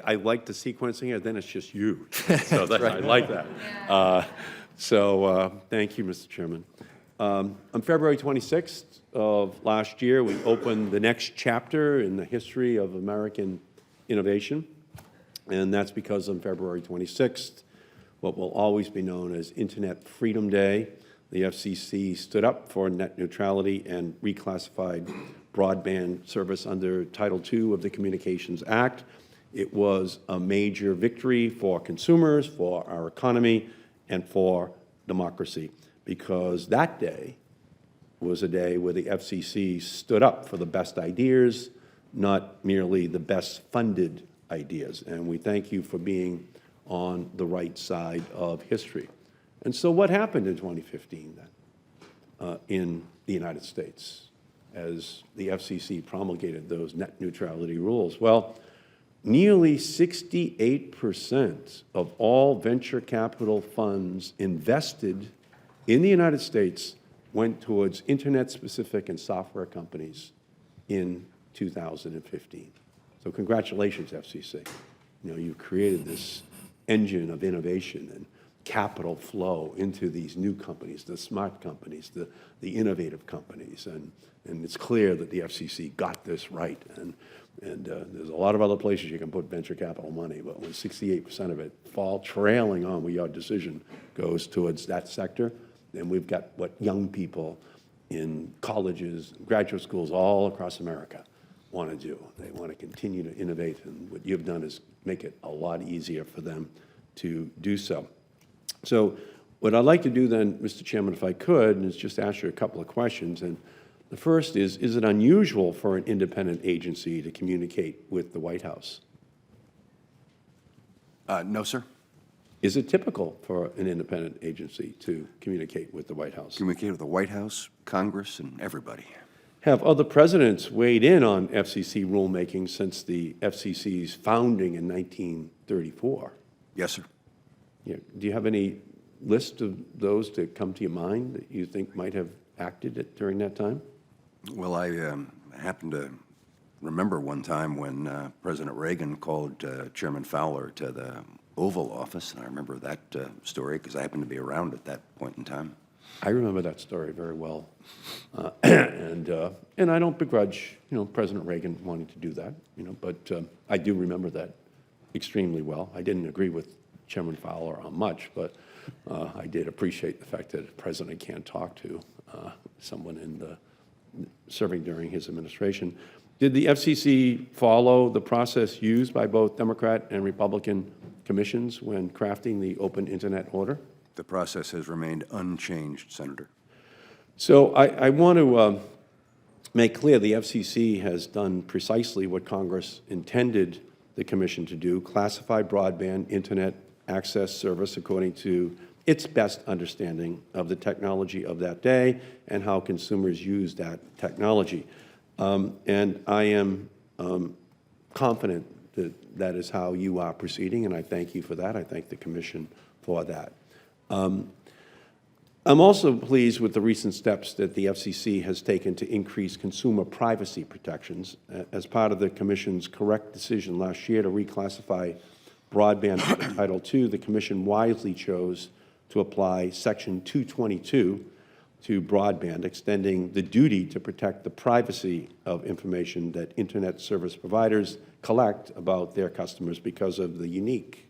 I like the sequencing, and then it's just you. So that, I like that. Thank you, Mr. Chairman. On February 26th of last year, we opened the next chapter in the history of American innovation, and that's because on February 26th, what will always be known as Internet Freedom Day, the FCC stood up for net neutrality and reclassified broadband service under Title II of the Communications Act. It was a major victory for consumers, for our economy, and for democracy, because that day was a day where the FCC stood up for the best ideas, not merely the best funded ideas. And we thank you for being on the right side of history. And so what happened in 2015 then in the United States as the FCC promulgated those net neutrality rules? Well, nearly 68% of all venture capital funds invested in the United States went towards Internet-specific and software companies in 2015. So congratulations, FCC. You know, you created this engine of innovation and capital flow into these new companies, the smart companies, the innovative companies. And it's clear that the FCC got this right. And there's a lot of other places you can put venture capital money, but when 68% of it trailing on with your decision goes towards that sector, then we've got what young people in colleges, graduate schools all across America want to do. They want to continue to innovate, and what you've done is make it a lot easier for them to do so. So what I'd like to do then, Mr. Chairman, if I could, is just ask you a couple of questions. And the first is it unusual for an independent agency to communicate with the White House? No, sir. Is it typical for an independent agency to communicate with the White House? Communicate with the White House, Congress, and everybody. Have other presidents weighed in on FCC rulemaking since the FCC's founding in 1934? Yes, sir. Yeah. Do you have any list of those to come to your mind that you think might have acted during that time? Well, I happen to remember one time when President Reagan called Chairman Fowler to the Oval Office, and I remember that story because I happened to be around at that point in time. I remember that story very well, and I don't begrudge, President Reagan wanting to do that, but I do remember that extremely well. I didn't agree with Chairman Fowler on much, but I did appreciate the fact that a president can't talk to someone serving during his administration. Did the FCC follow the process used by both Democrat and Republican commissions when crafting the open internet order? The process has remained unchanged, Senator. So I want to make clear the FCC has done precisely what Congress intended the commission to do: classify broadband internet access service according to its best understanding of the technology of that day and how consumers use that technology. And I am confident that that is how you are proceeding, and I thank you for that. I thank the Commission for that. I'm also pleased with the recent steps that the FCC has taken to increase consumer privacy protections. As part of the Commission's correct decision last year to reclassify broadband under Title II, the Commission wisely chose to apply Section 222 to broadband, extending the duty to protect the privacy of information that Internet service providers collect about their customers because of the unique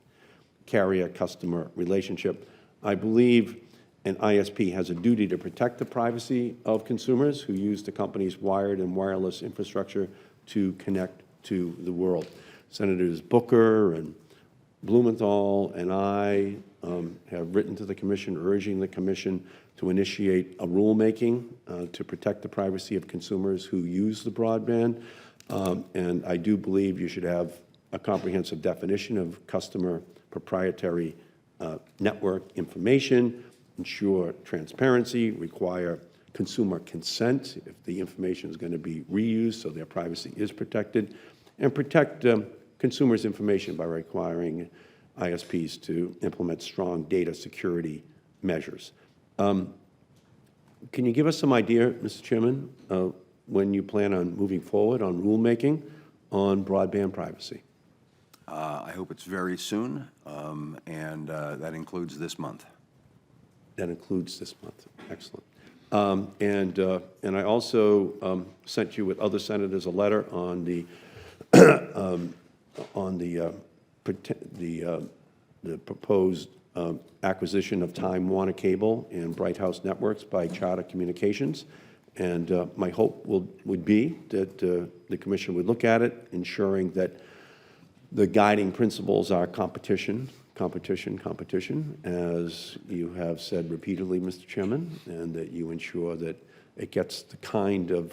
carrier-customer relationship. I believe an ISP has a duty to protect the privacy of consumers who use the company's wired and wireless infrastructure to connect to the world. Senators Booker and Blumenthal and I have written to the Commission urging the Commission to initiate a rulemaking to protect the privacy of consumers who use the broadband. And I do believe you should have a comprehensive definition of customer proprietary network information, ensure transparency, require consumer consent if the information is going to be reused so their privacy is protected, and protect consumers' information by requiring ISPs to implement strong data security measures. Can you give us some idea, Mr. Chairman, when you plan on moving forward on rulemaking on broadband privacy? hope it's very soon, and that includes this month. That includes this month. Excellent. And I also sent you with other senators a letter on the proposed acquisition of Time Warner Cable and Bright House Networks by Charter Communications. And my hope would be that the commission would look at it, ensuring that the guiding principles are competition, competition, competition, as you have said repeatedly, Mr. Chairman, and that you ensure that it gets the kind of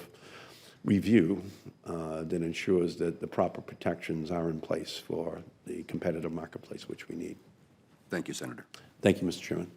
review that ensures that the proper protections are in place for the competitive marketplace which we need. Thank you, Senator. Thank you, Mr. Chairman.